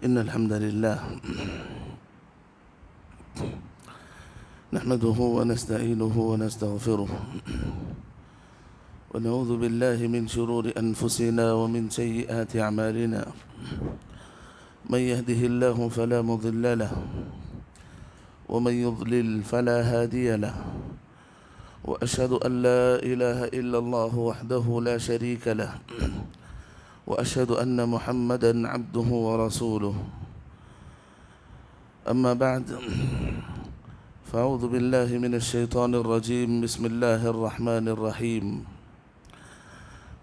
إن الحمد لله نحمده ونستعينه ونستغفره ونعوذ بالله من شرور أنفسنا ومن سيئات أعمالنا. من يهده الله فلا مضل له ومن يضلل فلا هادي له، وأشهد أن لا إله إلا الله وحده لا شريك له، وأشهد أن محمدًا عبده ورسوله. أما بعد، فأعوذ بالله من الشيطان الرجيم. بسم الله الرحمن الرحيم.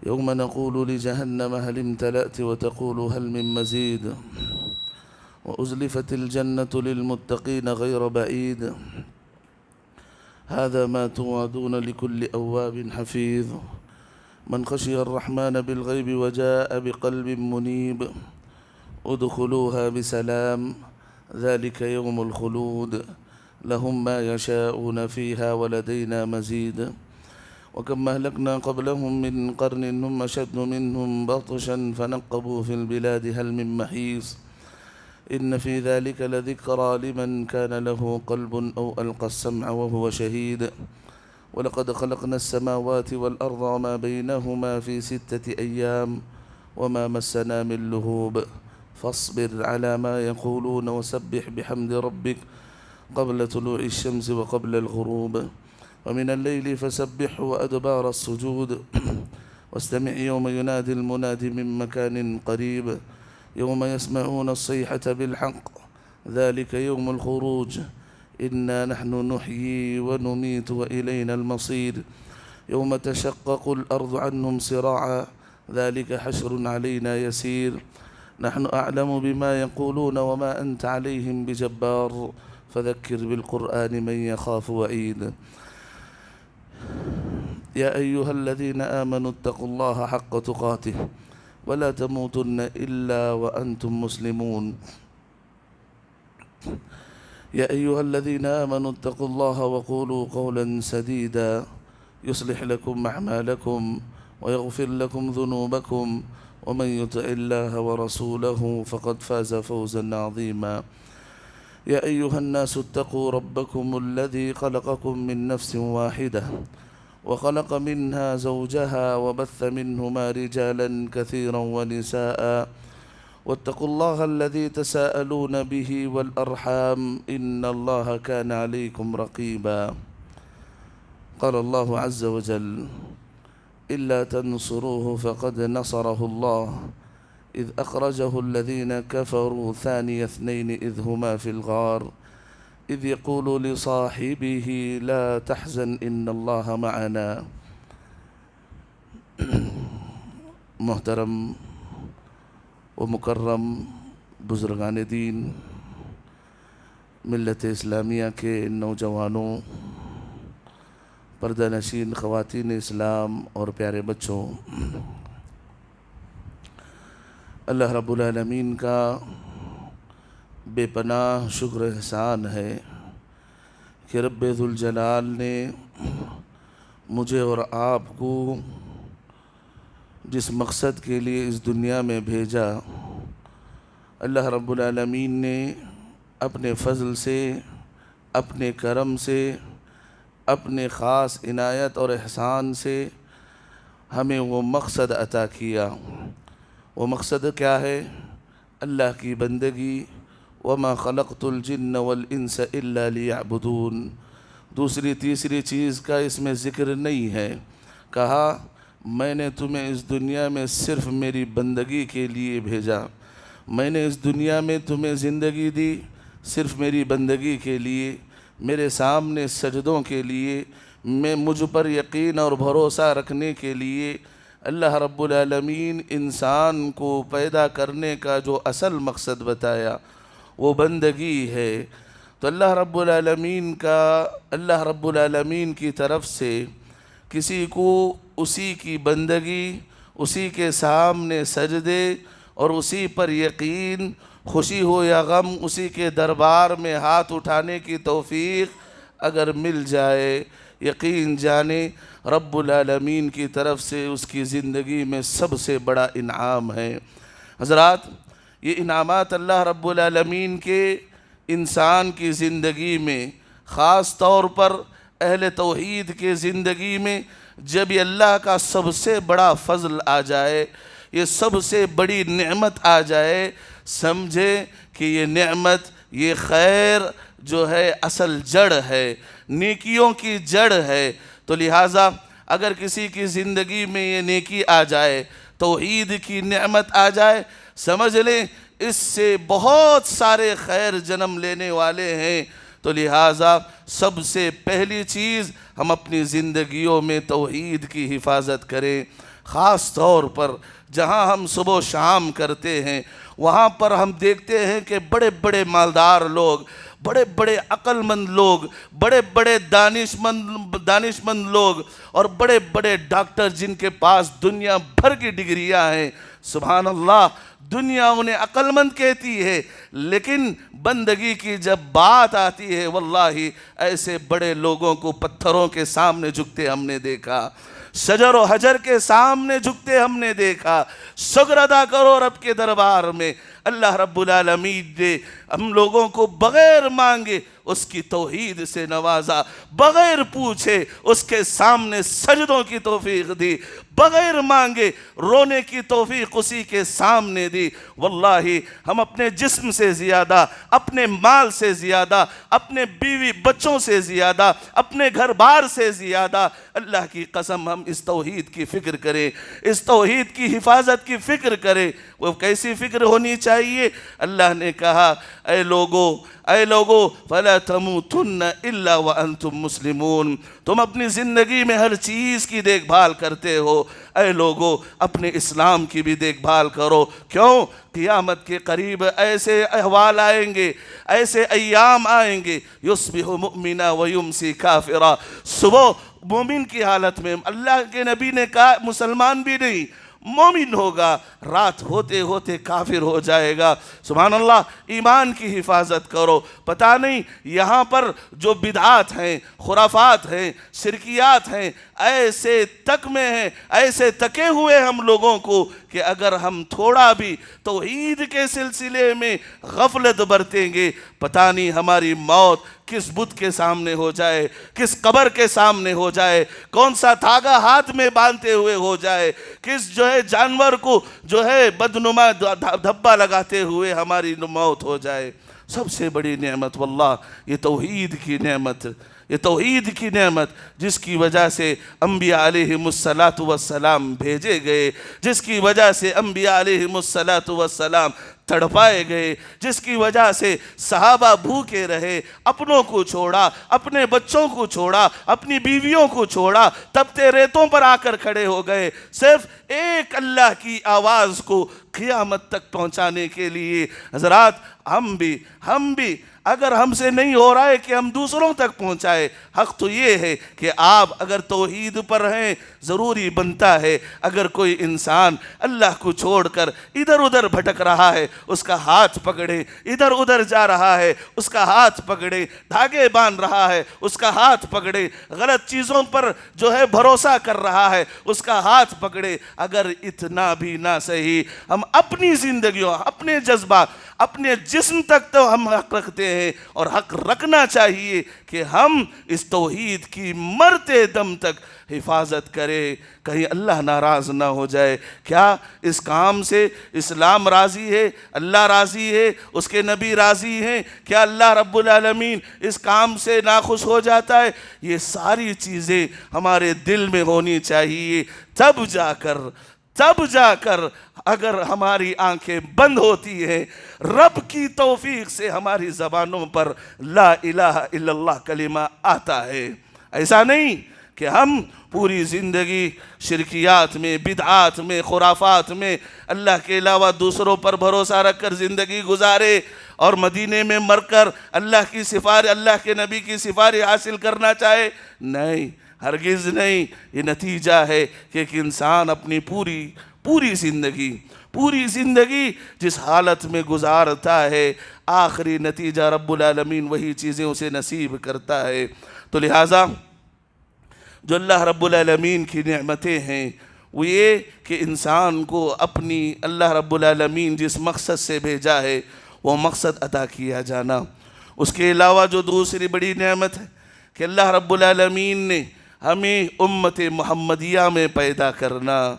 يوم نقول لجهنم هل امتلأت وتقول هل من مزيد، وأزلفت الجنة للمتقين غير بعيد، هذا ما توعدون لكل أواب حفيظ. من خشي الرحمن بالغيب وجاء بقلب منيب، ادخلوها بسلام، ذلك يوم الخلود، لهم ما يشاءون فيها ولدينا مزيد. وكم أهلكنا قبلهم من قرن هم أشد منهم بطشا فنقبوا في البلاد هل من محيص. إن في ذلك لذكرى لمن كان له قلب أو ألقى السمع وهو شهيد. ولقد خلقنا السماوات والأرض وما بينهما في 6 أيام وما مسنا من لغوب. فاصبر على ما يقولون وسبح بحمد ربك قبل طلوع الشمس وقبل الغروب، ومن الليل فسبحه وأدبار السجود. واستمع يوم ينادي المنادي من مكان قريب، يوم يسمعون الصيحة بالحق، ذلك يوم الخروج. إنا نحن نحيي ونميت وإلينا المصير. يوم تشقق الأرض عنهم سراعا، ذلك حشر علينا يسير. نحن أعلم بما يقولون وما أنت عليهم بجبار، فذكر بالقرآن من يخاف وعيد. يا أيها الذين آمنوا اتقوا الله حق تقاته ولا تموتن إلا وأنتم مسلمون. يا أيها الذين آمنوا اتقوا الله وقولوا قولا سديدا يصلح لكم أعمالكم ويغفر لكم ذنوبكم، ومن يطع الله ورسوله فقد فاز فوزا عظيما. يا أيها الناس اتقوا ربكم الذي خلقكم من نفس واحدة وخلق منها زوجها وبث منهما رجالا كثيرا ونساء، واتقوا الله الذي تساءلون به والأرحام، إن الله كان عليكم رقيبا. قال الله عز وجل: إلا تنصروه فقد نصره الله إذ أخرجه الذين كفروا ثاني اثنين إذ هما في الغار إذ يقول لصاحبه لا تحزن إن الله معنا. محترم و مکرم بزرگان دین، ملت اسلامیہ کے نوجوانوں، پردہ نشین خواتین اسلام اور پیارے بچوں، اللہ رب العالمین کا بے پناہ شکر احسان ہے کہ رب ذوالجلال نے مجھے اور آپ کو جس مقصد کے لیے اس دنیا میں بھیجا، اللہ رب العالمین نے اپنے فضل سے، اپنے کرم سے، اپنے خاص عنایت اور احسان سے ہمیں وہ مقصد عطا کیا۔ وہ مقصد کیا ہے؟ اللہ کی بندگی۔ وَمَا خَلَقْتُ الْجِنَّ وَالْإِنسَ إِلَّا لِيَعْبُدُونَ۔ دوسری تیسری چیز کا اس میں ذکر نہیں ہے۔ کہا میں نے تمہیں اس دنیا میں صرف میری بندگی کے لیے بھیجا، میں نے اس دنیا میں تمہیں زندگی دی صرف میری بندگی کے لیے، میرے سامنے سجدوں کے لیے، میں مجھ پر یقین اور بھروسہ رکھنے کے لیے۔ اللہ رب العالمین انسان کو پیدا کرنے کا جو اصل مقصد بتایا وہ بندگی ہے۔ تو اللہ رب العالمین کی طرف سے کسی کو اسی کی بندگی، اسی کے سامنے سجدے اور اسی پر یقین، خوشی ہو یا غم اسی کے دربار میں ہاتھ اٹھانے کی توفیق اگر مل جائے، یقین جانے رب العالمین کی طرف سے اس کی زندگی میں سب سے بڑا انعام ہے۔ حضرات، یہ انعامات اللہ رب العالمین کے انسان کی زندگی میں، خاص طور پر اہل توحید کے زندگی میں جب یہ اللہ کا سب سے بڑا فضل آ جائے، یہ سب سے بڑی نعمت آ جائے، سمجھے کہ یہ نعمت، یہ خیر جو ہے اصل جڑ ہے، نیکیوں کی جڑ ہے۔ تو لہٰذا اگر کسی کی زندگی میں یہ نیکی آ جائے، توحید کی نعمت آ جائے، سمجھ لیں اس سے بہت سارے خیر جنم لینے والے ہیں۔ تو لہٰذا سب سے پہلی چیز ہم اپنی زندگیوں میں توحید کی حفاظت کریں، خاص طور پر جہاں ہم صبح و شام کرتے ہیں وہاں پر ہم دیکھتے ہیں کہ بڑے بڑے مالدار لوگ، بڑے بڑے عقل مند لوگ، بڑے بڑے دانش مند لوگ اور بڑے بڑے ڈاکٹر جن کے پاس دنیا بھر کی ڈگریاں ہیں، سبحان اللہ، دنیا انہیں عقل مند کہتی ہے، لیکن بندگی کی جب بات آتی ہے واللہ ایسے بڑے لوگوں کو پتھروں کے سامنے جھکتے ہم نے دیکھا، شجر و حجر کے سامنے جھکتے ہم نے دیکھا۔ شکر ادا کرو رب کے دربار میں، اللہ رب العالمین نے ہم لوگوں کو بغیر مانگے اس کی توحید سے نوازا، بغیر پوچھے اس کے سامنے سجدوں کی توفیق دی، بغیر مانگے رونے کی توفیق اسی کے سامنے دی۔ واللہ ہم اپنے جسم سے زیادہ، اپنے مال سے زیادہ، اپنے بیوی بچوں سے زیادہ، اپنے گھر بار سے زیادہ، اللہ کی قسم ہم اس توحید کی فکر کریں، اس توحید کی حفاظت کی فکر کریں۔ وہ کیسی فکر ہونی چاہیے؟ اللہ نے کہا اے لوگو فلا تموتن الا وانتم مسلمون، تم اپنی زندگی میں ہر چیز کی دیکھ بھال کرتے ہو، اے لوگو اپنے اسلام کی بھی دیکھ بھال کرو۔ کیوں؟ قیامت کے قریب ایسے احوال آئیں گے، ایسے ایام آئیں گے، یصبح مؤمنا ویمسی کافرا، صبح مومن کی حالت میں، اللہ کے نبی نے کہا مسلمان بھی نہیں مومن ہوگا، رات ہوتے ہوتے کافر ہو جائے گا۔ سبحان اللہ، ایمان کی حفاظت کرو۔ پتہ نہیں یہاں پر جو بدعات ہیں، خرافات ہیں، شرکیات ہیں، ایسے تک میں ہیں، ایسے تکے ہوئے ہم لوگوں کو کہ اگر ہم تھوڑا بھی توحید کے سلسلے میں غفلت برتیں گے، پتہ نہیں ہماری موت کس بت کے سامنے ہو جائے، کس قبر کے سامنے ہو جائے، کون سا دھاگا ہاتھ میں باندھتے ہوئے ہو جائے، کس جو ہے جانور کو جو ہے بدنما دھبا لگاتے ہوئے ہماری موت ہو جائے۔ سب سے بڑی نعمت واللہ یہ توحید کی نعمت، یہ توحید کی نعمت جس کی وجہ سے انبیاء علیہم السلام بھیجے گئے، جس کی وجہ سے انبیاء علیہم السلام تڑپائے گئے، جس کی وجہ سے صحابہ بھوکے رہے، اپنوں کو چھوڑا، اپنے بچوں کو چھوڑا، اپنی بیویوں کو چھوڑا، تپتے ریتوں پر آ کر کھڑے ہو گئے، صرف ایک اللہ کی آواز کو قیامت تک پہنچانے کے لیے۔ حضرات ہم بھی اگر ہم سے نہیں ہو رہا ہے کہ ہم دوسروں تک پہنچائے، حق تو یہ ہے کہ آپ اگر توحید پر ہیں، ضروری بنتا ہے اگر کوئی انسان اللہ کو چھوڑ کر ادھر ادھر بھٹک رہا ہے اس کا ہاتھ پکڑیں، ادھر ادھر جا رہا ہے اس کا ہاتھ پکڑیں، دھاگے باندھ رہا ہے اس کا ہاتھ پکڑیں، غلط چیزوں پر جو ہے بھروسہ کر رہا ہے اس کا ہاتھ پکڑے۔ اگر اتنا بھی نہ صحیح، ہم اپنی زندگیوں، اپنے جذبات، اپنے جسم تک تو ہم حق رکھتے ہیں، اور حق رکھنا چاہیے کہ ہم اس توحید کی مرتے دم تک حفاظت کریں، کہیں اللہ ناراض نہ ہو جائے۔ کیا اس کام سے اسلام راضی ہے؟ اللہ راضی ہے؟ اس کے نبی راضی ہیں؟ کیا اللہ رب العالمین اس کام سے ناخوش ہو جاتا ہے؟ یہ ساری چیزیں ہمارے دل میں ہونی چاہیے، تب جا کر اگر ہماری آنکھیں بند ہوتی ہیں، رب کی توفیق سے ہماری زبانوں پر لا الہ الا اللہ کلمہ آتا ہے۔ ایسا نہیں کہ ہم پوری زندگی شرکیات میں، بدعات میں، خرافات میں، اللہ کے علاوہ دوسروں پر بھروسہ رکھ کر زندگی گزارے اور مدینے میں مر کر اللہ کے نبی کی سفارش حاصل کرنا چاہے۔ نہیں، ہرگز نہیں۔ یہ نتیجہ ہے کہ ایک انسان اپنی پوری زندگی جس حالت میں گزارتا ہے، آخری نتیجہ رب العالمین وہی چیزیں اسے نصیب کرتا ہے۔ تو لہٰذا جو اللہ رب العالمین کی نعمتیں ہیں وہ یہ کہ انسان کو اپنی اللہ رب العالمین جس مقصد سے بھیجا ہے وہ مقصد عطا کیا جانا۔ اس کے علاوہ جو دوسری بڑی نعمت ہے کہ اللہ رب العالمین نے ہمیں امت محمدیہ میں پیدا کرنا،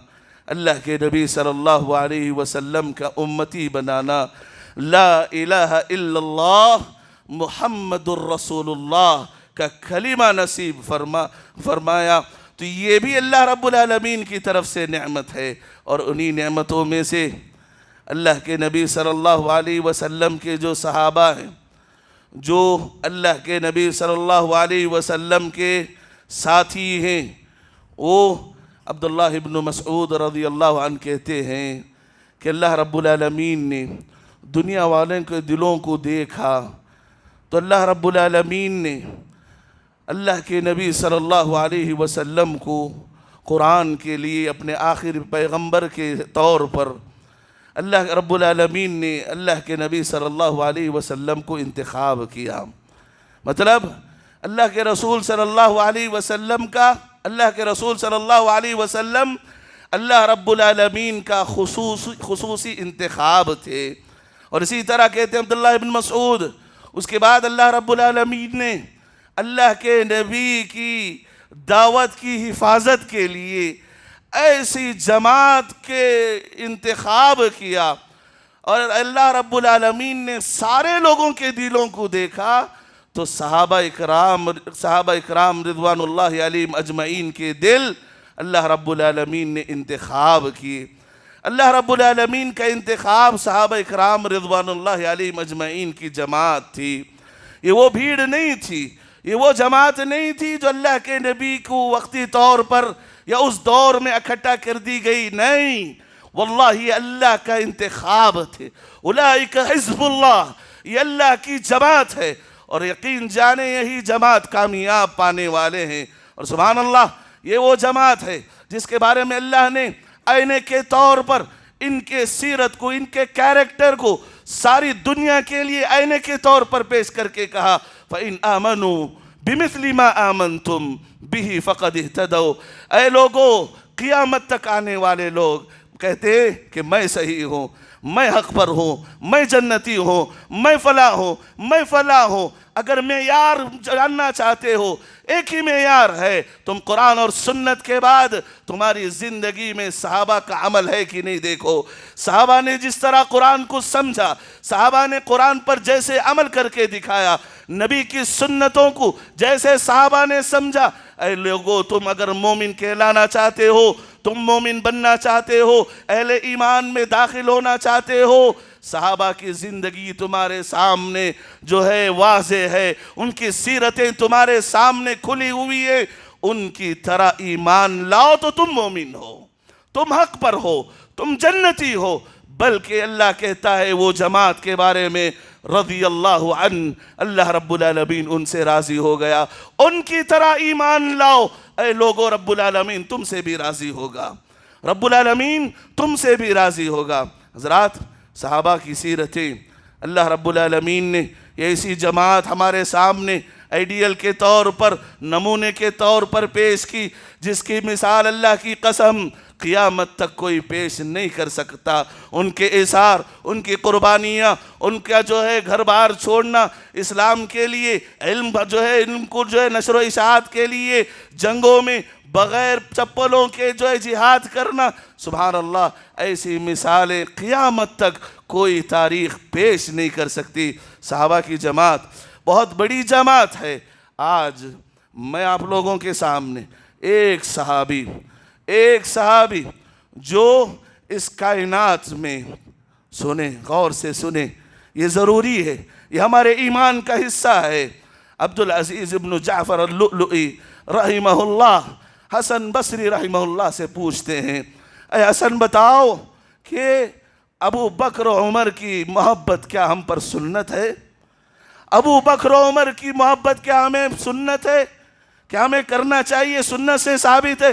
اللہ کے نبی صلی اللہ علیہ وسلم کا امتی بنانا، لا الہ الا اللہ محمد الرسول اللہ کا کلمہ نصیب فرمایا، تو یہ بھی اللہ رب العالمین کی طرف سے نعمت ہے۔ اور انہی نعمتوں میں سے اللہ کے نبی صلی اللہ علیہ وسلم کے جو صحابہ ہیں، جو اللہ کے نبی صلی اللہ علیہ وسلم کے ساتھی ہیں، وہ عبداللہ ابن مسعود رضی اللہ عنہ کہتے ہیں کہ اللہ رب العالمین نے دنیا والوں کے دلوں کو دیکھا تو اللہ رب العالمین نے اللہ کے نبی صلی اللہ علیہ وسلم کو قرآن کے لیے اپنے آخری پیغمبر کے طور پر اللہ رب العالمین نے اللہ کے نبی صلی اللہ علیہ وسلم کو انتخاب کیا۔ مطلب اللہ کے رسول صلی اللہ علیہ وسلم کا اللہ رب العالمین کا خصوصی انتخاب تھے۔ اور اسی طرح کہتے ہیں عبداللہ ابن مسعود، اس کے بعد اللہ رب العالمین نے اللہ کے نبی کی دعوت کی حفاظت کے لیے ایسی جماعت کے انتخاب کیا، اور اللہ رب العالمین نے سارے لوگوں کے دلوں کو دیکھا تو صحابہ اکرام رضوان اللہ علیہم اجمعین کے دل اللہ رب العالمین نے انتخاب کیے۔ اللہ رب العالمین کا انتخاب صحابہ اکرام رضوان اللہ علیہم اجمعین کی جماعت تھی۔ یہ وہ بھیڑ نہیں تھی، یہ وہ جماعت نہیں تھی جو اللہ کے نبی کو وقتی طور پر یا اس دور میں اکٹھا کر دی گئی، نہیں، واللہ یہ اللہ کا انتخاب تھے۔ اولئک حزب اللہ، یہ اللہ کی جماعت ہے، اور یقین جانے یہی جماعت کامیاب پانے والے ہیں۔ اور سبحان اللہ، یہ وہ جماعت ہے جس کے بارے میں اللہ نے آئینے کے طور پر ان کے سیرت کو، ان کے کیریکٹر کو ساری دنیا کے لیے آئینے کے طور پر پیش کر کے کہا فَإِنْ آمَنُوا بِمِثْلِ مَا آمَنْتُمْ بِهِ فَقَدْ اهْتَدَوْا۔ اے لوگو، قیامت تک آنے والے لوگ کہتے ہیں کہ میں صحیح ہوں، میں حق پر ہوں، میں جنتی ہوں، میں فلاں ہوں۔ اگر معیار جاننا چاہتے ہو، ایک ہی معیار ہے، تم قرآن اور سنت کے بعد تمہاری زندگی میں صحابہ کا عمل ہے کہ نہیں دیکھو۔ صحابہ نے جس طرح قرآن کو سمجھا، صحابہ نے قرآن پر جیسے عمل کر کے دکھایا، نبی کی سنتوں کو جیسے صحابہ نے سمجھا، اے لوگو، تم اگر مومن کہلانا چاہتے ہو، تم مومن بننا چاہتے ہو، اہل ایمان میں داخل ہونا چاہتے ہو، صحابہ کی زندگی تمہارے سامنے جو ہے واضح ہے، ان کی سیرتیں تمہارے سامنے کھلی ہوئی ہے، ان کی طرح ایمان لاؤ تو تم مومن ہو، تم حق پر ہو، تم جنتی ہو۔ بلکہ اللہ کہتا ہے وہ جماعت کے بارے میں رضی اللہ عنہ، اللہ رب العالمین ان سے راضی ہو گیا، ان کی طرح ایمان لاؤ۔ اے لوگو، رب العالمین تم سے بھی راضی ہوگا، رب العالمین تم سے بھی راضی ہوگا۔ حضرات، صحابہ کی سیرتیں اللہ رب العالمین نے ایسی جماعت ہمارے سامنے آئیڈیل کے طور پر، نمونے کے طور پر پیش کی، جس کی مثال اللہ کی قسم قیامت تک کوئی پیش نہیں کر سکتا۔ ان کے اثار، ان کی قربانیاں، ان کا جو ہے گھر بار چھوڑنا اسلام کے لیے، علم کو نشر و اشاعت کے لیے جنگوں میں بغیر چپلوں کے جو ہے جہاد کرنا، سبحان اللہ، ایسی مثالیں قیامت تک کوئی تاریخ پیش نہیں کر سکتی۔ صحابہ کی جماعت بہت بڑی جماعت ہے۔ آج میں آپ لوگوں کے سامنے ایک صحابی جو اس کائنات میں، سنیں، غور سے سنیں، یہ ضروری ہے، یہ ہمارے ایمان کا حصہ ہے۔ عبدالعزیز ابن جعفر اللؤلؤی رحمہ اللہ حسن بصری رحمہ اللہ سے پوچھتے ہیں، اے حسن بتاؤ کہ ابو بکر و عمر کی محبت کیا ہم پر سنت ہے؟ ابو بکر و عمر کی محبت کیا ہمیں سنت ہے؟ کیا ہمیں کرنا چاہیے؟ سنت سے ثابت ہے؟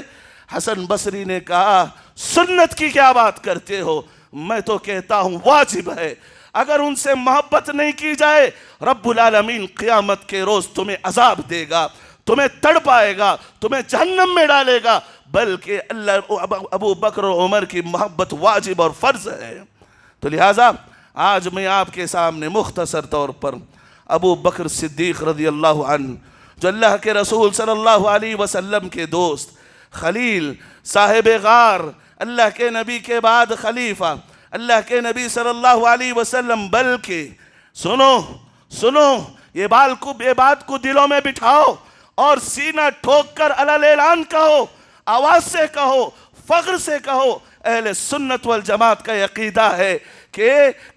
حسن بصری نے کہا، سنت کی کیا بات کرتے ہو، میں تو کہتا ہوں واجب ہے۔ اگر ان سے محبت نہیں کی جائے، رب العالمین قیامت کے روز تمہیں عذاب دے گا، تمہیں تڑپائے گا، تمہیں جہنم میں ڈالے گا، بلکہ اللہ ابو بکر و عمر کی محبت واجب اور فرض ہے۔ تو لہٰذا آج میں آپ کے سامنے مختصر طور پر ابو بکر صدیق رضی اللہ عنہ، جو اللہ کے رسول صلی اللہ علیہ وسلم کے دوست، خلیل، صاحب غار، اللہ کے نبی کے بعد خلیفہ، اللہ کے نبی صلی اللہ علیہ وسلم، بلکہ سنو یہ بات کو دلوں میں بٹھاؤ اور سینہ ٹھوک کر علل اعلان کہو، آواز سے کہو، فخر سے کہو، اہل سنت والجماعت کا عقیدہ ہے کہ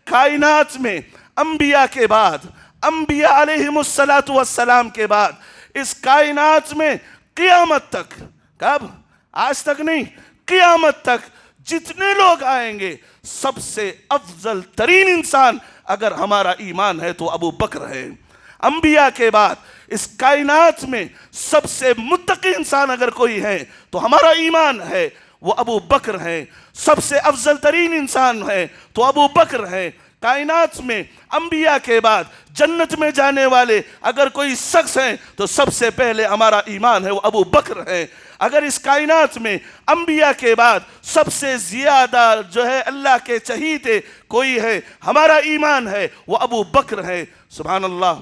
کائنات میں انبیاء کے بعد، انبیاء علیہم السلام کے بعد، اس کائنات میں قیامت تک، کب؟ آج تک نہیں، قیامت تک جتنے لوگ آئیں گے، سب سے افضل ترین انسان اگر ہمارا ایمان ہے تو ابو بکر ہے۔ انبیاء کے بعد اس کائنات میں سب سے متقی انسان اگر کوئی ہے تو ہمارا ایمان ہے، وہ ابو بکر ہے۔ سب سے افضل ترین انسان ہے تو ابو بکر ہے۔ کائنات میں انبیاء کے بعد جنت میں جانے والے اگر کوئی شخص ہیں تو سب سے پہلے ہمارا ایمان ہے، وہ ابو بکر ہے۔ اگر اس کائنات میں انبیاء کے بعد سب سے زیادہ جو ہے اللہ کے چہیتے کوئی ہے، ہمارا ایمان ہے، وہ ابو بکر ہے۔ سبحان اللہ۔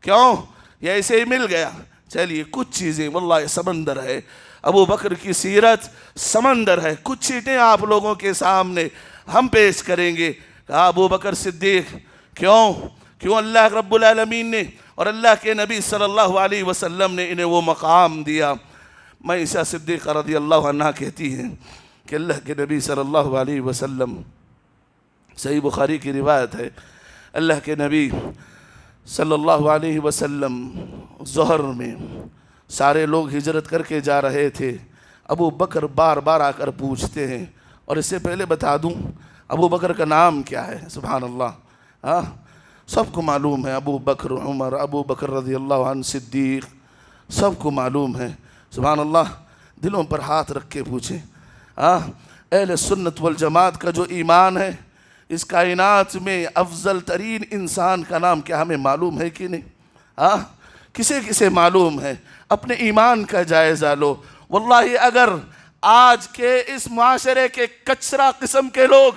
کیوں؟ یہ ایسے ہی مل گیا؟ چلیے کچھ چیزیں، واللہ یہ سمندر ہے، ابو بکر کی سیرت سمندر ہے۔ کچھ چیزیں آپ لوگوں کے سامنے ہم پیش کریں گے۔ کہا ابو بکر صدیق کیوں اللہ رب العالمین نے اور اللہ کے نبی صلی اللہ علیہ وسلم نے انہیں وہ مقام دیا؟ معیشہ صدیقہ رضی اللہ عنہ کہتی ہیں کہ اللہ کے نبی صلی اللہ علیہ وسلم، صحیح بخاری کی روایت ہے، اللہ کے نبی صلی اللہ علیہ وسلم ظہر میں سارے لوگ ہجرت کر کے جا رہے تھے۔ ابو بکر بار بار آ کر پوچھتے ہیں، اور اس سے پہلے بتا دوں ابو بکر کا نام کیا ہے؟ سبحان اللہ، سب کو معلوم ہے، ابو بکر عمر، ابو بکر رضی اللہ عنہ صدیق، سب کو معلوم ہے۔ سبحان اللہ، دلوں پر ہاتھ رکھ کے پوچھیں، اہل سنت والجماعت کا جو ایمان ہے، اس کائنات میں افضل ترین انسان کا نام کیا ہمیں معلوم ہے کہ نہیں؟ کسے معلوم ہے؟ اپنے ایمان کا جائزہ لو۔ واللہ اگر آج کے اس معاشرے کے کچرا قسم کے لوگ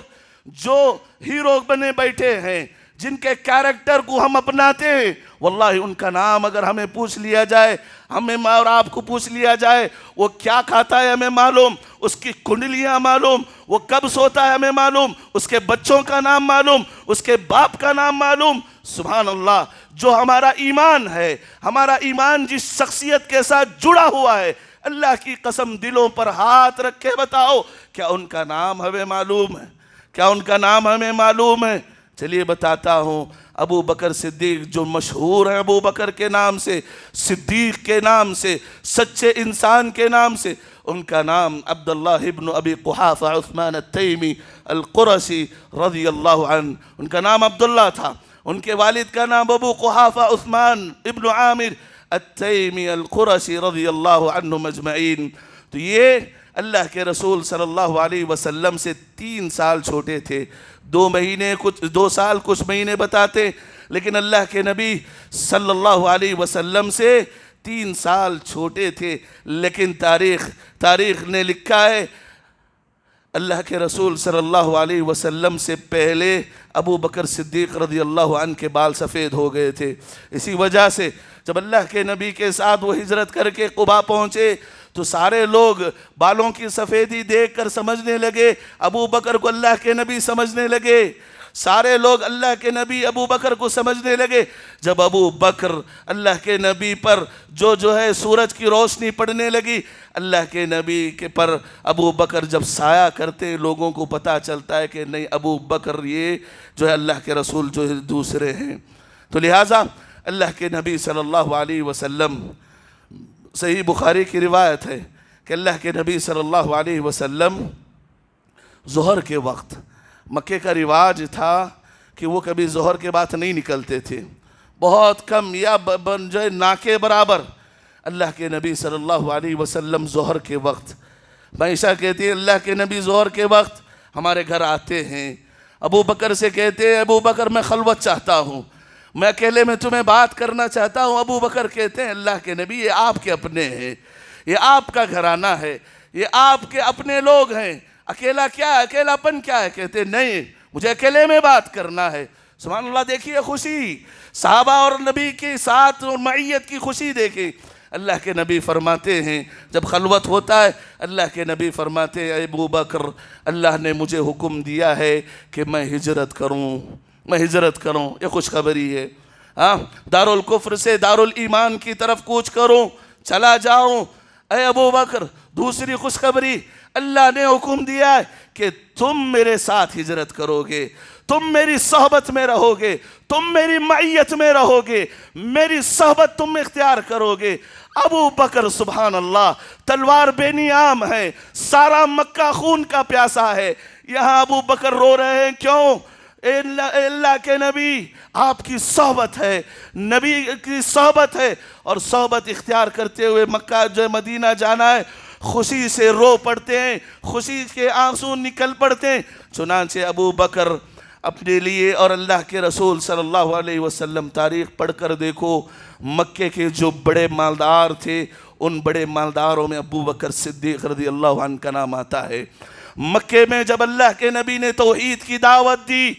جو ہیرو بنے بیٹھے ہیں، جن کے کیریکٹر کو ہم اپناتے ہیں، واللہ ان کا نام اگر ہمیں پوچھ لیا جائے، ہمیں اور آپ کو پوچھ لیا جائے، وہ کیا کھاتا ہے ہمیں معلوم، اس کی کنڈلیاں معلوم، وہ کب سوتا ہے ہمیں معلوم، اس کے بچوں کا نام معلوم، اس کے باپ کا نام معلوم۔ سبحان اللہ، جو ہمارا ایمان ہے، ہمارا ایمان جس شخصیت کے ساتھ جڑا ہوا ہے، اللہ کی قسم دلوں پر ہاتھ رکھ کے بتاؤ، کیا ان کا نام ہمیں معلوم ہے؟ کیا ان کا نام ہمیں معلوم ہے؟ چلیے بتاتا ہوں۔ ابو بکر صدیق جو مشہور ہیں ابو بکر کے نام سے، صدیق کے نام سے، سچے انسان کے نام سے، ان کا نام عبداللہ ابن ابی قحافہ عثمان التیمی القرشی رضی اللہ عنہ، ان کا نام عبداللہ تھا۔ ان کے والد کا نام ابو قحافہ عثمان ابن عامر التیمی القرشی رضی اللہ عنہ مجمعین۔ تو یہ اللہ کے رسول صلی اللہ علیہ وسلم سے 3 سال چھوٹے تھے، 2 سال کچھ مہینے بتاتے، لیکن اللہ کے نبی صلی اللہ علیہ وسلم سے 3 سال چھوٹے تھے۔ لیکن تاریخ نے لکھا ہے اللہ کے رسول صلی اللہ علیہ وسلم سے پہلے ابو بکر صدیق رضی اللہ عنہ کے بال سفید ہو گئے تھے۔ اسی وجہ سے جب اللہ کے نبی کے ساتھ وہ ہجرت کر کے قباء پہنچے تو سارے لوگ بالوں کی سفیدی دیکھ کر سمجھنے لگے، ابو بکر کو اللہ کے نبی سمجھنے لگے، سارے لوگ اللہ کے نبی ابو بکر کو سمجھنے لگے۔ جب ابو بکر اللہ کے نبی پر جو ہے سورج کی روشنی پڑنے لگی، اللہ کے نبی کے پر ابو بکر جب سایہ کرتے، لوگوں کو پتہ چلتا ہے کہ نہیں، ابو بکر یہ جو ہے اللہ کے رسول جو ہے دوسرے ہیں۔ تو لہٰذا اللہ کے نبی صلی اللہ علیہ وسلم، صحیح بخاری کی روایت ہے کہ اللہ کے نبی صلی اللہ علیہ وسلم ظہر کے وقت، مکے کا رواج تھا کہ وہ کبھی ظہر کے بعد نہیں نکلتے تھے، بہت کم یا جو ہے نا کے برابر۔ اللہ کے نبی صلی اللہ علیہ وسلم ظہر کے وقت، معیشہ کہتی ہے اللہ کے نبی ظہر کے وقت ہمارے گھر آتے ہیں، ابو بکر سے کہتے ہیں ابو بکر میں خلوت چاہتا ہوں، میں اکیلے میں تمہیں بات کرنا چاہتا ہوں۔ ابو بکر کہتے ہیں اللہ کے نبی یہ آپ کے اپنے ہیں، یہ آپ کا گھرانہ ہے، یہ آپ کے اپنے لوگ ہیں، اکیلا کیا ہے، اکیلا پن کیا ہے؟ کہتے نہیں، مجھے اکیلے میں بات کرنا ہے۔ سبحان اللہ، دیکھیے خوشی، صحابہ اور نبی کے ساتھ اور معیت کی خوشی دیکھیں۔ اللہ کے نبی فرماتے ہیں جب خلوت ہوتا ہے، اللہ کے نبی فرماتے ہیں اے ابو بکر، اللہ نے مجھے حکم دیا ہے کہ میں ہجرت کروں، یہ خوشخبری ہے۔ دارالکفر سے دارالایمان کی طرف کوچ کروں، چلا جاؤں۔ اے ابو بکر، دوسری خوشخبری، اللہ نے حکم دیا ہے کہ تم میرے ساتھ ہجرت کرو گے، تم میری صحبت میں رہو گے، تم میری معیت میں رہو گے، میری صحبت تم اختیار کرو گے۔ ابو بکر سبحان اللہ، تلوار بے نیام ہے، سارا مکہ خون کا پیاسا ہے، یہاں ابو بکر رو رہے ہیں، کیوں؟ اللہ کے نبی، آپ کی صحبت ہے، نبی کی صحبت ہے، اور صحبت اختیار کرتے ہوئے مکہ جو مدینہ جانا ہے، خوشی سے رو پڑتے ہیں، خوشی کے آنسو نکل پڑتے ہیں۔ چنانچہ ابو بکر اپنے لیے اور اللہ کے رسول صلی اللہ علیہ وسلم، تاریخ پڑھ کر دیکھو، مکے کے جو بڑے مالدار تھے، ان بڑے مالداروں میں ابو بکر صدیق رضی اللہ عنہ کا نام آتا ہے۔ مکے میں جب اللہ کے نبی نے توحید کی دعوت دی،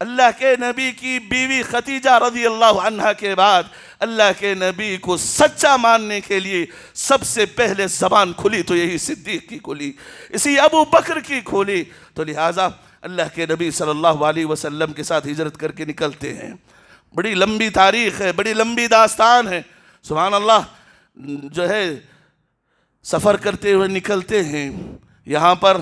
اللہ کے نبی کی بیوی خدیجہ رضی اللہ عنہ کے بعد اللہ کے نبی کو سچا ماننے کے لیے سب سے پہلے زبان کھلی تو یہی صدیق کی کھلی، اسی ابو بکر کی کھلی۔ تو لہٰذا اللہ کے نبی صلی اللہ علیہ وسلم کے ساتھ ہجرت کر کے نکلتے ہیں۔ بڑی لمبی تاریخ ہے، بڑی لمبی داستان ہے۔ سبحان اللہ، جو ہے سفر کرتے ہوئے نکلتے ہیں، یہاں پر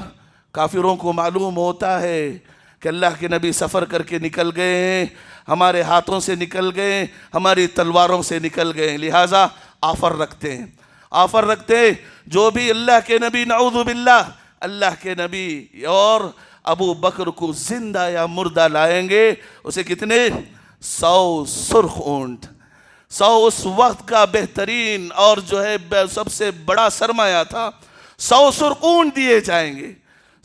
کافروں کو معلوم ہوتا ہے کہ اللہ کے نبی سفر کر کے نکل گئے ہیں، ہمارے ہاتھوں سے نکل گئے، ہماری تلواروں سے نکل گئے، لہٰذا آفر رکھتے ہیں جو بھی اللہ کے نبی، نعوذ باللہ، اللہ کے نبی اور ابو بکر کو زندہ یا مردہ لائیں گے، اسے کتنے؟ 100 سرخ اونٹ، 100 اس وقت کا بہترین اور جو ہے سب سے بڑا سرمایہ تھا، 100 سرخ اونٹ دیے جائیں گے،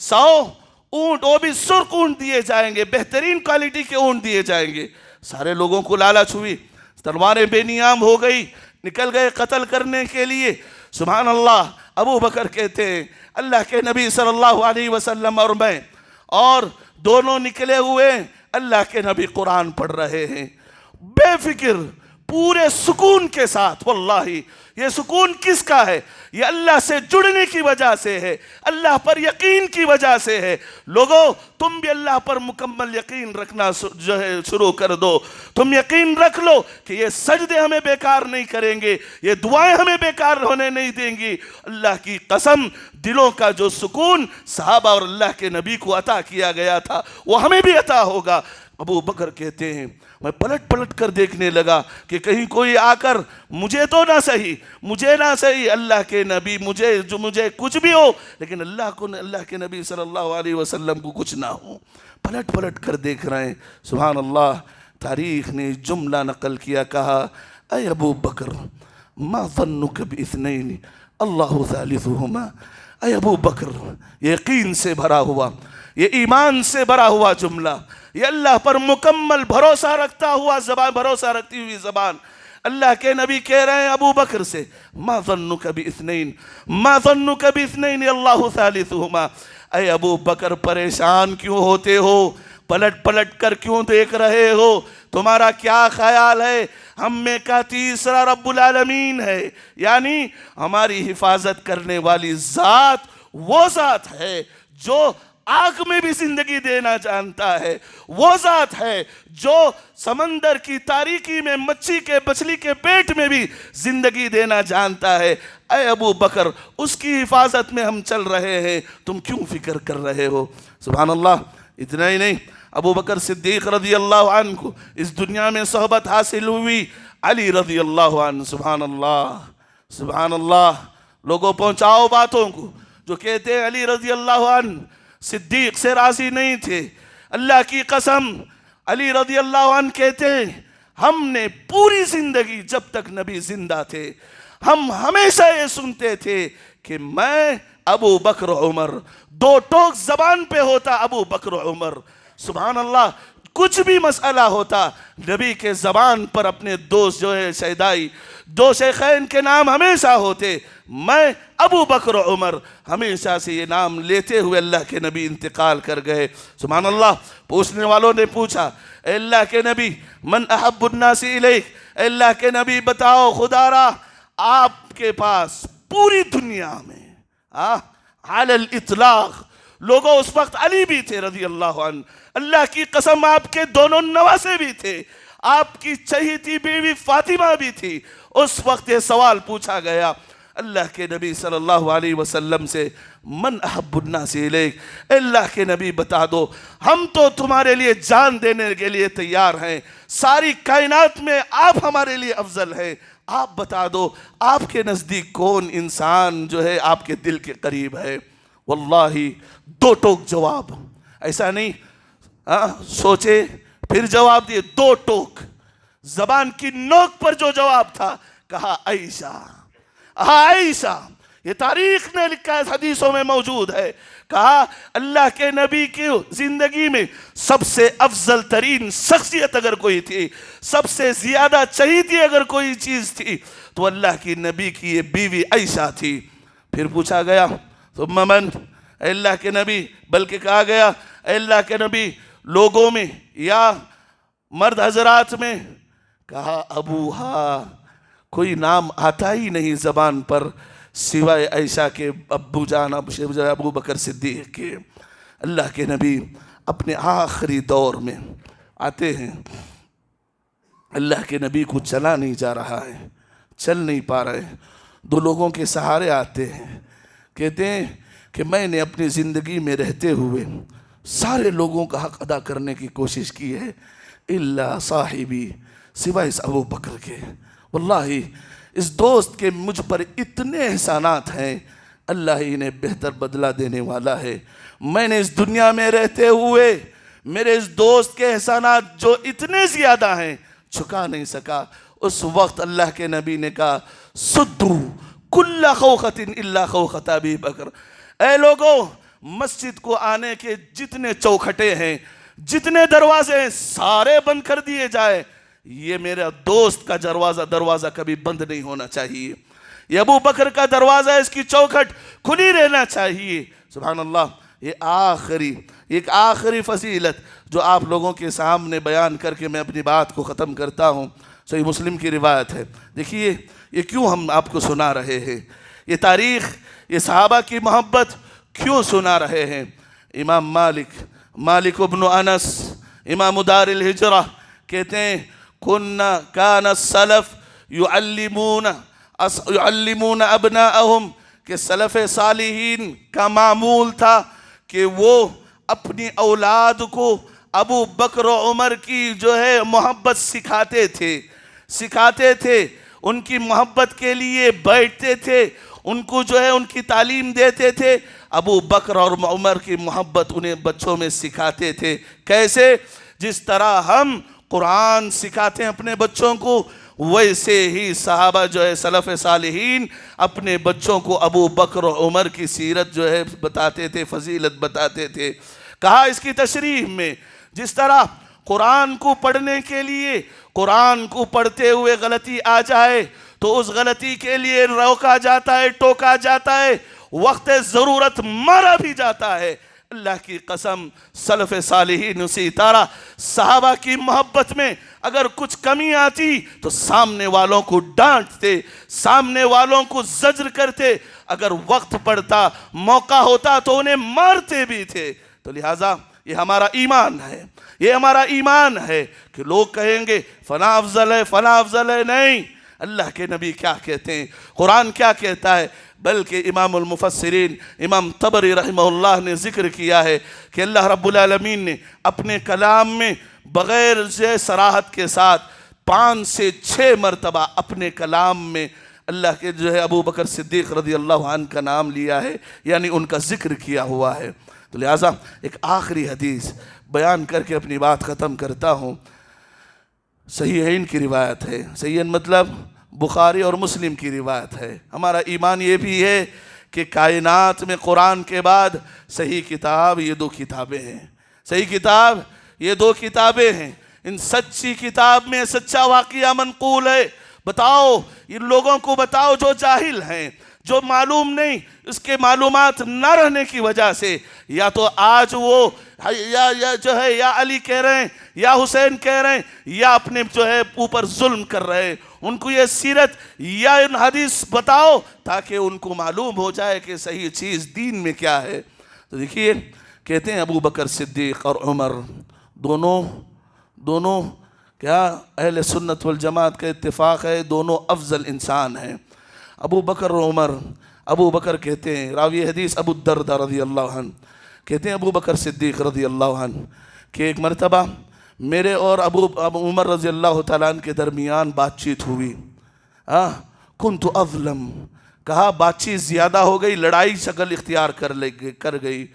100 اونٹ، وہ بھی سرخ اونٹ دیے جائیں گے، بہترین کوالٹی کے اونٹ دیے جائیں گے۔ سارے لوگوں کو لالچ ہوئی، تلواریں بے نیام ہو گئی، نکل گئے قتل کرنے کے لیے۔ سبحان اللہ، ابو بکر کہتے ہیں اللہ کے نبی صلی اللہ علیہ وسلم اور میں، اور دونوں نکلے ہوئے، اللہ کے نبی قرآن پڑھ رہے ہیں بے فکر، پورے سکون کے ساتھ۔ واللہ یہ سکون کس کا ہے؟ یہ اللہ سے جڑنے کی وجہ سے ہے، اللہ پر یقین کی وجہ سے ہے۔ لوگوں، تم بھی اللہ پر مکمل یقین رکھنا جو ہے شروع کر دو۔ تم یقین رکھ لو کہ یہ سجدے ہمیں بیکار نہیں کریں گے، یہ دعائیں ہمیں بیکار ہونے نہیں دیں گی۔ اللہ کی قسم، دلوں کا جو سکون صحابہ اور اللہ کے نبی کو عطا کیا گیا تھا، وہ ہمیں بھی عطا ہوگا۔ ابو بکر کہتے ہیں میں پلٹ کر دیکھنے لگا کہ کہیں کوئی آ کر مجھے تو نہ صحیح اللہ کے نبی، مجھے کچھ بھی ہو، لیکن اللہ کے نبی صلی اللہ علیہ وسلم کو کچھ نہ ہو۔ پلٹ کر دیکھ رہے ہیں۔ سبحان اللہ، تاریخ نے جملہ نقل کیا، کہا اے ابو بکر ما ظنک باثنین اللہ ثالثہما۔ اے ابو بکر، یقین سے بھرا ہوا، یہ ایمان سے بھرا ہوا جملہ، یہ اللہ پر مکمل بھروسہ رکھتا ہوا زبان، بھروسہ رکھتی ہوئی زبان۔ اللہ کے نبی کہہ رہے ہیں ابو بکر سے ما ظنک باثنین اللہ ثالثہما۔ اے ابو بکر، پریشان کیوں ہوتے ہو؟ پلٹ کر کیوں دیکھ رہے ہو؟ تمہارا کیا خیال ہے ہم میں کا تیسرا رب العالمین ہے؟ یعنی ہماری حفاظت کرنے والی ذات وہ ذات ہے جو آگ میں بھی زندگی دینا جانتا ہے، وہ ذات ہے جو سمندر کی تاریکی میں مچھلی کے پیٹ میں بھی زندگی دینا جانتا ہے۔ اے ابو بکر، اس کی حفاظت میں ہم چل رہے ہیں، تم کیوں فکر کر رہے ہو؟ سبحان اللہ، اتنا ہی نہیں، ابو بکر صدیق رضی اللہ عنہ کو اس دنیا میں صحبت حاصل ہوئی علی رضی اللہ عنہ۔ سبحان اللہ، لوگوں پہنچاؤ باتوں کو جو کہتے ہیں علی رضی اللہ عنہ صدیق سے راضی نہیں تھے۔ اللہ کی قسم، علی رضی اللہ عنہ کہتے ہیں ہم نے پوری زندگی جب تک نبی زندہ تھے، ہم ہمیشہ یہ سنتے تھے کہ میں ابو بکر عمر، دو ٹوک زبان پہ ہوتا ابو بکر عمر۔ سبحان اللہ، کچھ بھی مسئلہ ہوتا نبی کے زبان پر اپنے دوست جو ہے شہدائی دو شیخین کے نام ہمیشہ ہوتے. میں ابو بکر و عمر ہمیشہ سے یہ نام لیتے ہوئے اللہ کے نبی انتقال کر گئے. سبحان اللہ. پوچھنے والوں نے پوچھا اے اللہ کے نبی من احب الناس الیک، اے اللہ کے نبی بتاؤ خدا را آپ کے پاس پوری دنیا میں علی الاطلاق لوگوں اس وقت علی بھی تھے رضی اللہ عنہ، اللہ کی قسم آپ کے دونوں نواسے بھی تھے، آپ کی چہیتی بیوی فاطمہ بھی تھی. اس وقت یہ سوال پوچھا گیا اللہ کے نبی صلی اللہ علیہ وسلم سے من احب الناس الیک، اے اللہ کے نبی بتا دو ہم تو تمہارے لیے جان دینے کے لیے تیار ہیں، ساری کائنات میں آپ ہمارے لیے افضل ہیں، آپ بتا دو آپ کے نزدیک کون انسان جو ہے آپ کے دل کے قریب ہے. واللہ دو ٹوک جواب، ایسا نہیں سوچے پھر جواب دیے، دو ٹوک زبان کی نوک پر جو جواب تھا کہا عائشہ. عائشہ یہ تاریخ نے لکھا ہے، حدیثوں میں موجود ہے. کہا اللہ کے نبی کی زندگی میں سب سے افضل ترین شخصیت اگر کوئی تھی، سب سے زیادہ چہیتی اگر کوئی چیز تھی تو اللہ کی نبی کی یہ بیوی عائشہ تھی. پھر پوچھا گیا ثم من، اے اللہ کے نبی، بلکہ کہا گیا اے اللہ کے نبی لوگوں میں یا مرد حضرات میں، کہا ابوہا، کوئی نام آتا ہی نہیں زبان پر سوائے عائشہ کے ابو جان ابو بکر صدیق کے. اللہ کے نبی اپنے آخری دور میں آتے ہیں، اللہ کے نبی کو چلا نہیں جا رہا ہے، چل نہیں پا رہے، دو لوگوں کے سہارے آتے ہیں، کہتے ہیں کہ میں نے اپنی زندگی میں رہتے ہوئے سارے لوگوں کا حق ادا کرنے کی کوشش کی ہے الا صاحبی، سوائے اس ابو بکر کے. واللہ اس دوست کے مجھ پر اتنے احسانات ہیں، اللہ ہی انہیں بہتر بدلہ دینے والا ہے. میں نے اس دنیا میں رہتے ہوئے میرے اس دوست کے احسانات جو اتنے زیادہ ہیں چکا نہیں سکا. اس وقت اللہ کے نبی نے کہا سدو کل خوخت الا خوخت ابی بکر، اے لوگوں مسجد کو آنے کے جتنے چوکھٹے ہیں، جتنے دروازے ہیں، سارے بند کر دیے جائے. یہ میرا دوست کا دروازہ کبھی بند نہیں ہونا چاہیے، یہ ابو بکر کا دروازہ، اس کی چوکھٹ کھلی رہنا چاہیے. سبحان اللہ. یہ ایک آخری فضیلت جو آپ لوگوں کے سامنے بیان کر کے میں اپنی بات کو ختم کرتا ہوں. صحیح مسلم کی روایت ہے. دیکھیے یہ کیوں ہم آپ کو سنا رہے ہیں، یہ تاریخ، یہ صحابہ کی محبت کیوں سنا رہے ہیں. امام مالک ابن انس امام دار الہجرہ کہتے ہیں کان السلف یعلمون ابناءہم، کہ سلف صالحین کا معمول تھا کہ وہ اپنی اولاد کو ابو بکر و عمر کی جو ہے محبت سکھاتے تھے، ان کی محبت کے لیے بیٹھتے تھے، ان کو جو ہے ان کی تعلیم دیتے تھے. ابو بکر اور عمر کی محبت انہیں بچوں میں سکھاتے تھے. کیسے؟ جس طرح ہم قرآن سکھاتے ہیں اپنے بچوں کو، ویسے ہی صحابہ جو ہے سلف صالحین اپنے بچوں کو ابو بکر و عمر کی سیرت جو ہے بتاتے تھے، فضیلت بتاتے تھے. کہا اس کی تشریح میں جس طرح قرآن کو پڑھنے کے لیے، قرآن کو پڑھتے ہوئے غلطی آ جائے تو اس غلطی کے لیے روکا جاتا ہے، ٹوکا جاتا ہے، وقت ضرورت مارا بھی جاتا ہے. اللہ کی قسم سلف صالحین اسی طرح صحابہ کی محبت میں اگر کچھ کمی آتی تو سامنے والوں کو ڈانٹتے، سامنے والوں کو زجر کرتے، اگر وقت پڑتا، موقع ہوتا تو انہیں مارتے بھی تھے. تو لہٰذا یہ ہمارا ایمان ہے، یہ ہمارا ایمان ہے کہ لوگ کہیں گے فلاں افضل ہے، فلاں افضل ہے. نہیں، اللہ کے نبی کیا کہتے ہیں، قرآن کیا کہتا ہے. بلکہ امام المفسرین امام طبری رحمہ اللہ نے ذکر کیا ہے کہ اللہ رب العالمین نے اپنے کلام میں بغیر صراحت کے ساتھ 5 سے 6 مرتبہ اپنے کلام میں اللہ کے جو ہے ابو بکر صدیق رضی اللہ عنہ کا نام لیا ہے، یعنی ان کا ذکر کیا ہوا ہے. تو لہٰذا ایک آخری حدیث بیان کر کے اپنی بات ختم کرتا ہوں. صحیحین کی روایت ہے، صحیحین مطلب بخاری اور مسلم کی روایت ہے. ہمارا ایمان یہ بھی ہے کہ کائنات میں قرآن کے بعد صحیح کتاب یہ 2 کتابیں ہیں. صحیح کتاب یہ دو کتابیں ہیں، ان سچی کتاب میں سچا واقعہ منقول ہے۔ بتاؤ ان لوگوں کو، بتاؤ جو جاہل ہیں، جو معلوم نہیں، اس کے معلومات نہ رہنے کی وجہ سے یا تو آج وہ یا جو ہے یا علی کہہ رہے ہیں یا حسین کہہ رہے ہیں یا اپنے جو ہے اوپر ظلم کر رہے ہیں۔ ان کو یہ سیرت یا ان حدیث بتاؤ تاکہ ان کو معلوم ہو جائے کہ صحیح چیز دین میں کیا ہے۔ تو دیکھیے کہتے ہیں ابو بکر صدیق اور عمر دونوں کیا اہل سنت والجماعت کا اتفاق ہے، دونوں افضل انسان ہیں۔ ابو بکر و عمر، ابو بکر کہتے ہیں، راوی حدیث ابو الدرداء رضی اللہ عنہ کہتے ہیں ابو بکر صدیق رضی اللہ عنہ کہ ایک مرتبہ میرے اور ابو عمر رضی اللہ تعالیٰ عنہ کے درمیان بات چیت ہوئی۔ کنت اظلم، کہا بات چیت زیادہ ہو گئی، لڑائی شکل اختیار کر گئی،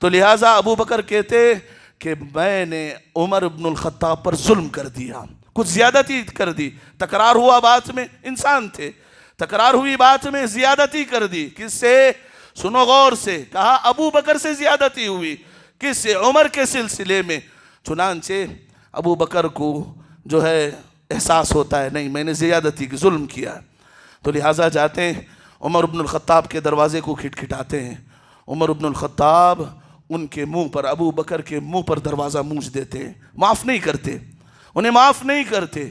تو لہٰذا ابو بکر کہتے کہ میں نے عمر بن الخطاب پر ظلم کر دیا، کچھ زیادتی کر دی، تکرار ہوا بات میں، انسان تھے، تکرار ہوئی بات میں زیادتی کر دی۔ کس سے؟ سنو غور سے، کہا ابو بکر سے زیادتی ہوئی، کس سے؟ عمر کے سلسلے میں۔ چنانچہ ابو بکر کو جو ہے احساس ہوتا ہے نہیں میں نے زیادتی کی، ظلم کیا، تو لہٰذا جاتے ہیں عمر بن الخطاب کے دروازے کو کھٹکھٹاتے ہیں۔ عمر بن الخطاب ان کے منہ پر، ابو بکر کے منہ پر دروازہ مونجھ دیتے ہیں، معاف نہیں کرتے، انہیں معاف نہیں کرتے۔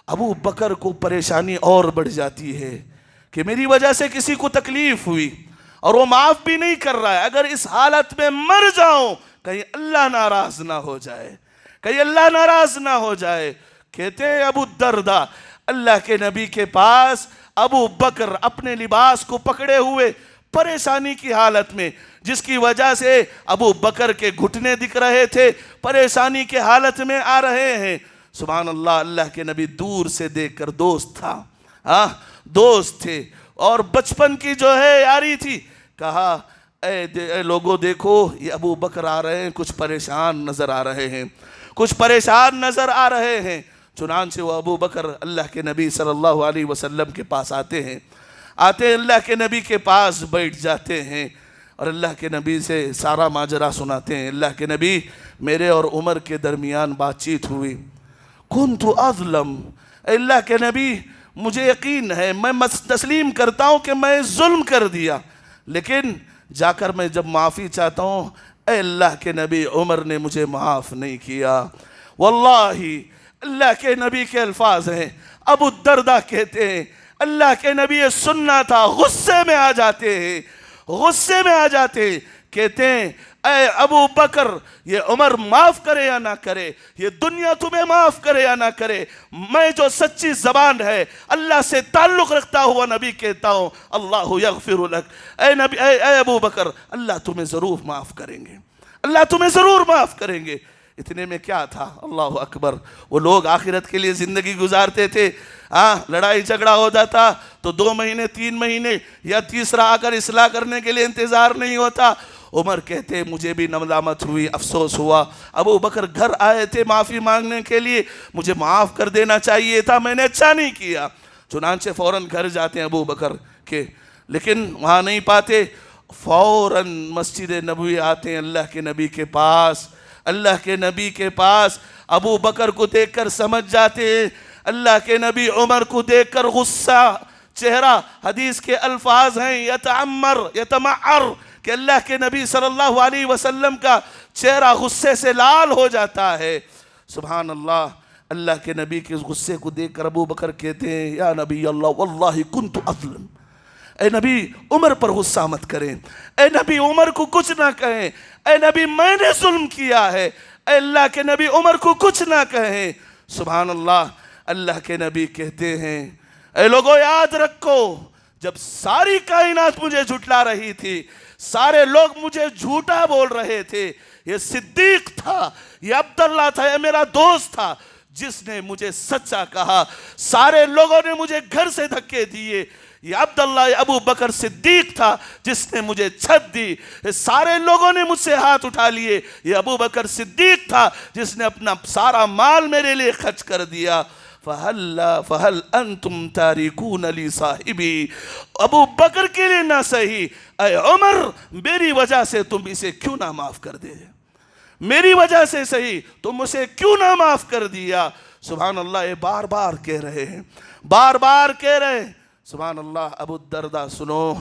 ابو بکر کو پریشانی اور بڑھ جاتی ہے کہ میری وجہ سے کسی کو تکلیف ہوئی اور وہ معاف بھی نہیں کر رہا ہے، اگر اس حالت میں مر جاؤں کہیں اللہ ناراض نہ ہو جائے، کہیں اللہ ناراض نہ ہو جائے۔ کہتے ہیں ابو الدرداء اللہ کے نبی کے پاس ابو بکر اپنے لباس کو پکڑے ہوئے پریشانی کی حالت میں، جس کی وجہ سے ابو بکر کے گھٹنے دکھ رہے تھے، پریشانی کے حالت میں آ رہے ہیں۔ سبحان اللہ، اللہ کے نبی دور سے دیکھ کر، دوست تھا، دوست تھے اور بچپن کی جو ہے یاری تھی، کہا اے لوگوں دیکھو یہ ابو بکر آ رہے ہیں، کچھ پریشان نظر آ رہے ہیں، کچھ پریشان نظر آ رہے ہیں۔ چنانچہ وہ ابو بکر اللہ کے نبی صلی اللہ علیہ وسلم کے پاس آتے ہیں، اللہ کے نبی کے پاس بیٹھ جاتے ہیں اور اللہ کے نبی سے سارا ماجرا سناتے ہیں۔ اللہ کے نبی، میرے اور عمر کے درمیان بات چیت ہوئی، کنت اظلم، اے اللہ کے نبی مجھے یقین ہے، میں تسلیم کرتا ہوں کہ میں ظلم کر دیا، لیکن جا کر میں جب معافی چاہتا ہوں، اے اللہ کے نبی عمر نے مجھے معاف نہیں کیا۔ واللہ اللہ کے نبی کے الفاظ ہیں، ابو الدرداء کہتے ہیں اللہ کے نبی یہ سننا تھا، غصے میں آ جاتے ہیں، غصے میں آ جاتے ہیں، کہتے ہیں اے ابو بکر یہ عمر معاف کرے یا نہ کرے، یہ دنیا تمہیں معاف کرے یا نہ کرے، میں جو سچی زبان ہے اللہ سے تعلق رکھتا ہوا نبی کہتا ہوں اللہ یغفر لک، اے نبی اے ابو بکر اللہ تمہیں ضرور معاف کریں گے، اللہ تمہیں ضرور معاف کریں گے۔ اتنے میں کیا تھا، اللہ اکبر، وہ لوگ آخرت کے لیے زندگی گزارتے تھے، لڑائی جھگڑا ہو جاتا تو 2 مہینے 3 مہینے یا تیسرا آ کر اصلاح کرنے کے لیے انتظار نہیں ہوتا۔ عمر کہتے مجھے بھی ندامت ہوئی، افسوس ہوا، ابو بکر گھر آئے تھے معافی مانگنے کے لیے، مجھے معاف کر دینا چاہیے تھا، میں نے اچھا نہیں کیا۔ چنانچہ فوراً گھر جاتے ہیں ابو بکر کے، لیکن وہاں نہیں پاتے، فوراً مسجد نبوی آتے ہیں اللہ کے نبی کے پاس، اللہ کے نبی کے پاس ابو بکر کو دیکھ کر سمجھ جاتے ہیں، اللہ کے نبی عمر کو دیکھ کر غصہ چہرہ، حدیث کے الفاظ ہیں یتمعر کہ اللہ کے نبی صلی اللہ علیہ وسلم کا چہرہ غصے سے لال ہو جاتا ہے۔ سبحان اللہ، اللہ کے نبی کے غصے کو دیکھ کر ابو بکر کہتے ہیں یا نبی اللہ واللہ کنت اظلم، اے نبی عمر پر غصہ مت کریں، اے نبی عمر کو کچھ نہ کہیں، اے نبی میں نے ظلم کیا ہے، اے اللہ کے نبی عمر کو کچھ نہ کہیں۔ سبحان اللہ، اللہ کے نبی کہتے ہیں اے لوگوں یاد رکھو، جب ساری کائنات مجھے جھٹلا رہی تھی، سارے لوگ مجھے جھوٹا بول رہے تھے، یہ صدیق تھا، یہ عبداللہ تھا، یہ میرا دوست تھا جس نے مجھے سچا کہا، سارے لوگوں نے مجھے گھر سے دھکے دیے، یہ عبداللہ ابو بکر صدیق تھا جس نے مجھے چھت دی، سارے لوگوں نے مجھ سے ہاتھ اٹھا لیے، یہ ابو بکر صدیق تھا جس نے اپنا سارا مال میرے لیے خرچ کر دیا۔ فَهَلْ أَنْتُمْ تَارِكُونَ لِي صَاحِبِي، ابو بکر کے لیے نہ صحیح، اے عمر میری وجہ سے تم اسے کیوں نہ معاف کر دے، میری وجہ سے صحیح تم اسے کیوں نہ معاف کر دیا. سبحان اللہ, یہ بار بار کہہ رہے ہیں, بار بار کہہ رہے ہیں. سبحان اللہ. ابو الدرداء سنو,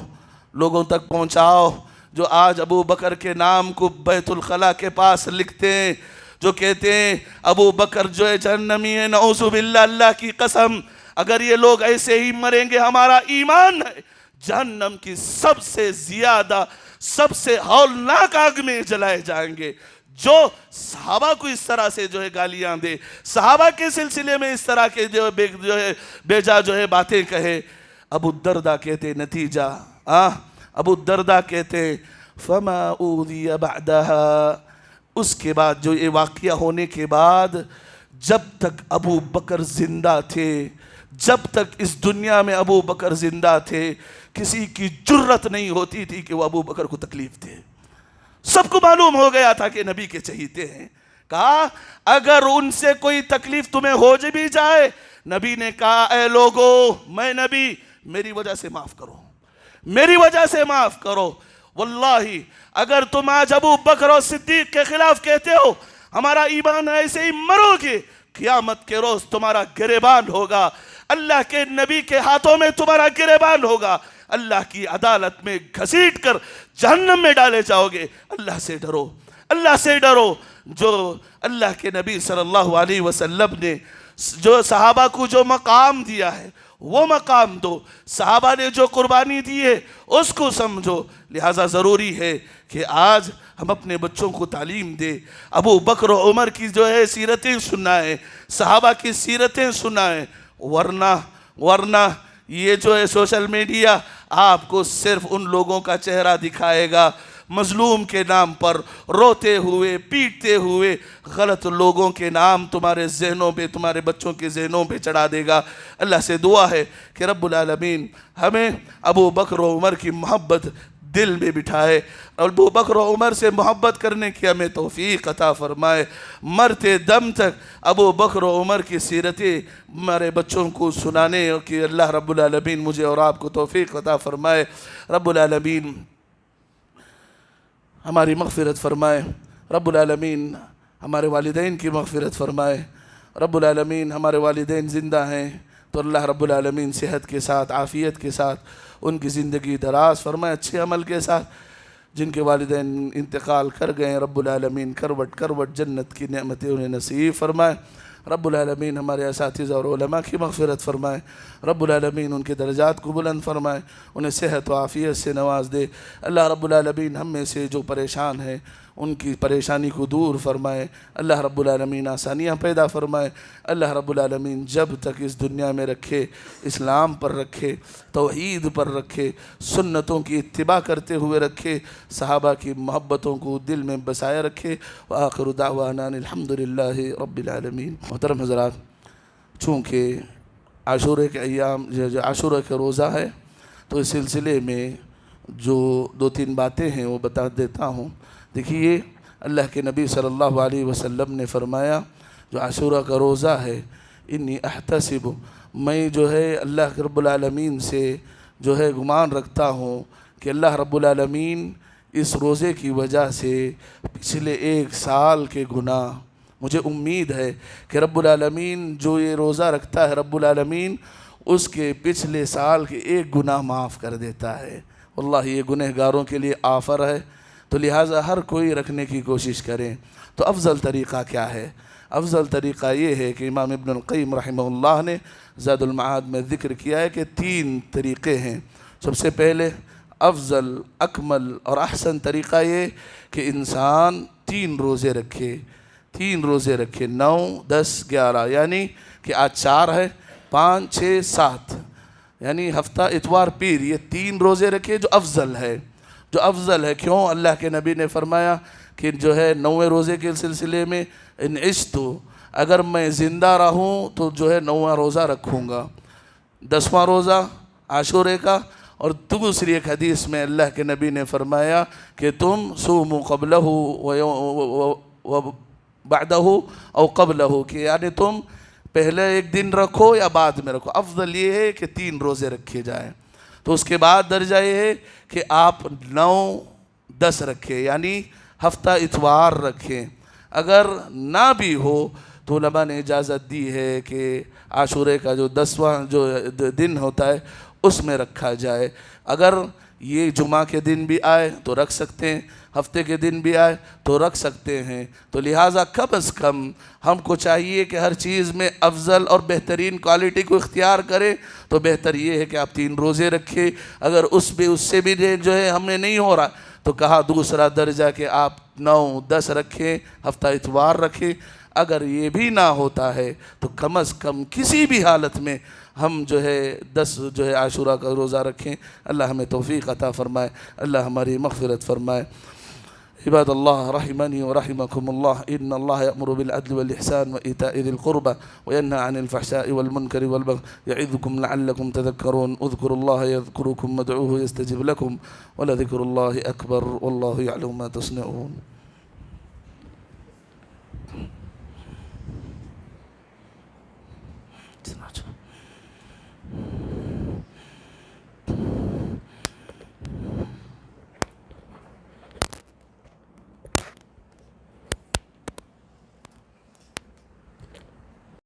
لوگوں تک پہنچاؤ, جو آج ابو بکر کے نام کو بیت الخلا کے پاس لکھتے ہیں, جو کہتے ہیں ابو بکر جو ہے جہنمی ہے, نعوذ باللہ, اللہ کی قسم, اگر یہ لوگ ایسے ہی مریں گے, ہمارا ایمان ہے جہنم کی سب سے زیادہ, سب سے ہولناک آگ میں جلائے جائیں گے. جو صحابہ کو اس طرح سے جو ہے گالیاں دے, صحابہ کے سلسلے میں اس طرح کے جو ہے بیجا جو ہے باتیں کہے. ابو الدرداء کہتے نتیجہ, ابو الدرداء کہتے فما اوذی بعدها, اس کے بعد جو یہ واقعہ ہونے کے بعد, جب تک ابو بکر زندہ تھے, جب تک اس دنیا میں ابو بکر زندہ تھے, کسی کی جرت نہیں ہوتی تھی کہ وہ ابو بکر کو تکلیف دے. سب کو معلوم ہو گیا تھا کہ نبی کے چہیتے ہیں. کہا اگر ان سے کوئی تکلیف تمہیں ہو بھی جائے, نبی نے کہا اے لوگو, میں نبی, میری وجہ سے معاف کرو, میری وجہ سے معاف کرو. واللہ اگر تم آج ابو بکر اور صدیق کے خلاف کہتے ہو ہمارا ایمان ایسے ہی مرو گے, قیامت کے روز تمہارا گریبان ہوگا, اللہ کے نبی کے ہاتھوں میں تمہارا گریبان ہوگا, اللہ کی عدالت میں گھسیٹ کر جہنم میں ڈالے جاؤ گے. اللہ سے ڈرو, اللہ سے ڈرو. جو اللہ کے نبی صلی اللہ علیہ وسلم نے جو صحابہ کو جو مقام دیا ہے وہ مقام دو, صحابہ نے جو قربانی دی ہے اس کو سمجھو. لہٰذا ضروری ہے کہ آج ہم اپنے بچوں کو تعلیم دیں, ابو بکر و عمر کی جو ہے سیرتیں سنائیں, صحابہ کی سیرتیں سنائیں. ورنہ یہ جو ہے سوشل میڈیا آپ کو صرف ان لوگوں کا چہرہ دکھائے گا مظلوم کے نام پر, روتے ہوئے پیٹتے ہوئے, غلط لوگوں کے نام تمہارے ذہنوں پہ, تمہارے بچوں کے ذہنوں پہ چڑھا دے گا. اللہ سے دعا ہے کہ رب العالمین ہمیں ابو بکر و عمر کی محبت دل میں بٹھائے, اور ابو بکر و عمر سے محبت کرنے کی ہمیں توفیق عطا فرمائے. مرتے دم تک ابو بکر و عمر کی سیرتیں ہمارے بچوں کو سنانے کی اللہ رب العالمین مجھے اور آپ کو توفیق عطا فرمائے. رب العالمین ہماری مغفرت فرمائے, رب العالمین ہمارے والدین کی مغفرت فرمائے. رب العالمین ہمارے والدین زندہ ہیں تو اللہ رب العالمین صحت کے ساتھ, عافیت کے ساتھ ان کی زندگی دراز فرمائے, اچھے عمل کے ساتھ. جن کے والدین انتقال کر گئے رب العالمین کروٹ کروٹ جنت کی نعمتیں انہیں نصیب فرمائے. رب العالمین ہمارے اساتذہ اور علماء کی مغفرت فرمائے. رب العالمین ان کے درجات کو بلند فرمائے, انہیں صحت و عافیت سے نواز دے. اللہ رب العالمین ہم میں سے جو پریشان ہیں ان کی پریشانی کو دور فرمائے. اللہ رب العالمین آسانیاں پیدا فرمائے. اللہ رب العالمین جب تک اس دنیا میں رکھے, اسلام پر رکھے, توحید پر رکھے, سنتوں کی اتباع کرتے ہوئے رکھے, صحابہ کی محبتوں کو دل میں بسائے رکھے. وآخر دعوانا الحمدللہ رب العالمین. محترم حضرات, چونکہ عاشورے کے ایام عاشورہ کا روزہ ہے تو اس سلسلے میں جو 2-3 باتیں ہیں وہ بتا دیتا ہوں. دیکھیے, اللہ کے نبی صلی اللہ علیہ وسلم نے فرمایا جو عاشورہ کا روزہ ہے, انی احتسب, میں جو ہے اللہ رب العالمین سے جو ہے گمان رکھتا ہوں کہ اللہ رب العالمین اس روزے کی وجہ سے پچھلے 1 سال کے گناہ, مجھے امید ہے کہ رب العالمین جو یہ روزہ رکھتا ہے رب العالمین اس کے پچھلے سال کے 1 گناہ معاف کر دیتا ہے. واللہ یہ گنہگاروں کے لیے آفر ہے, تو لہٰذا ہر کوئی رکھنے کی کوشش کریں. تو افضل طریقہ کیا ہے؟ افضل طریقہ یہ ہے کہ امام ابن القیم رحمہ اللہ نے زاد المعاد میں ذکر کیا ہے کہ 3 طریقے ہیں. سب سے پہلے افضل, اکمل اور احسن طریقہ یہ کہ انسان 3 روزے رکھے, 3 روزے رکھے, 9, 10, 11, یعنی کہ آج 4 ہے, 5, 6, 7, یعنی ہفتہ اتوار پیر, یہ 3 روزے رکھے جو افضل ہے. جو افضل ہے کیوں؟ اللہ کے نبی نے فرمایا کہ جو ہے 9ویں روزے کے سلسلے میں ان عشتو, اگر میں زندہ رہوں تو جو ہے 9واں روزہ رکھوں گا, 10واں روزہ عاشورے کا. اور دوسری ایک حدیث میں اللہ کے نبی نے فرمایا کہ تم صوموا قبلہ و بعدہ او قبلہ, کہ یعنی تم پہلے 1 دن رکھو یا بعد میں رکھو. افضل یہ ہے کہ 3 روزے رکھے جائیں. تو اس کے بعد درجہ یہ ہے کہ آپ 9, 10 رکھیں, یعنی ہفتہ اتوار رکھیں. اگر نہ بھی ہو تو علماء نے اجازت دی ہے کہ عاشورے کا جو 10واں جو دن ہوتا ہے اس میں رکھا جائے. اگر یہ جمعہ کے دن بھی آئے تو رکھ سکتے ہیں، ہفتے کے دن بھی آئے تو رکھ سکتے ہیں. تو لہٰذا کم از کم ہم کو چاہیے کہ ہر چیز میں افضل اور بہترین کوالٹی کو اختیار کریں. تو بہتر یہ ہے کہ آپ 3 روزے رکھیں. اگر اس سے بھی جو ہے ہم نے نہیں ہو رہا تو کہا دوسرا درجہ کہ آپ 9 10 رکھیں، ہفتہ اتوار رکھیں. اگر یہ بھی نہ ہوتا ہے تو کم از کم کسی بھی حالت میں ہم جو ہے 10 جو ہے عاشورہ کا روزہ رکھیں. اللہ ہمیں توفیق عطا فرمائے، اللہ ہماری مغفرت فرمائے. عباد اللہ رحمنی ورحمکم اللہ، ان اللہ یأمر بالعدل والإحسان وإیتاء ذی القربى وینہی عن الفحشاء والمنکر والبغی یعظکم لعلکم تذکرون. اذکروا اللہ یذکرکم وادعوہ یستجب لکم ولذکر اللہ اکبر واللہ یعلم ما تصنعون. It's not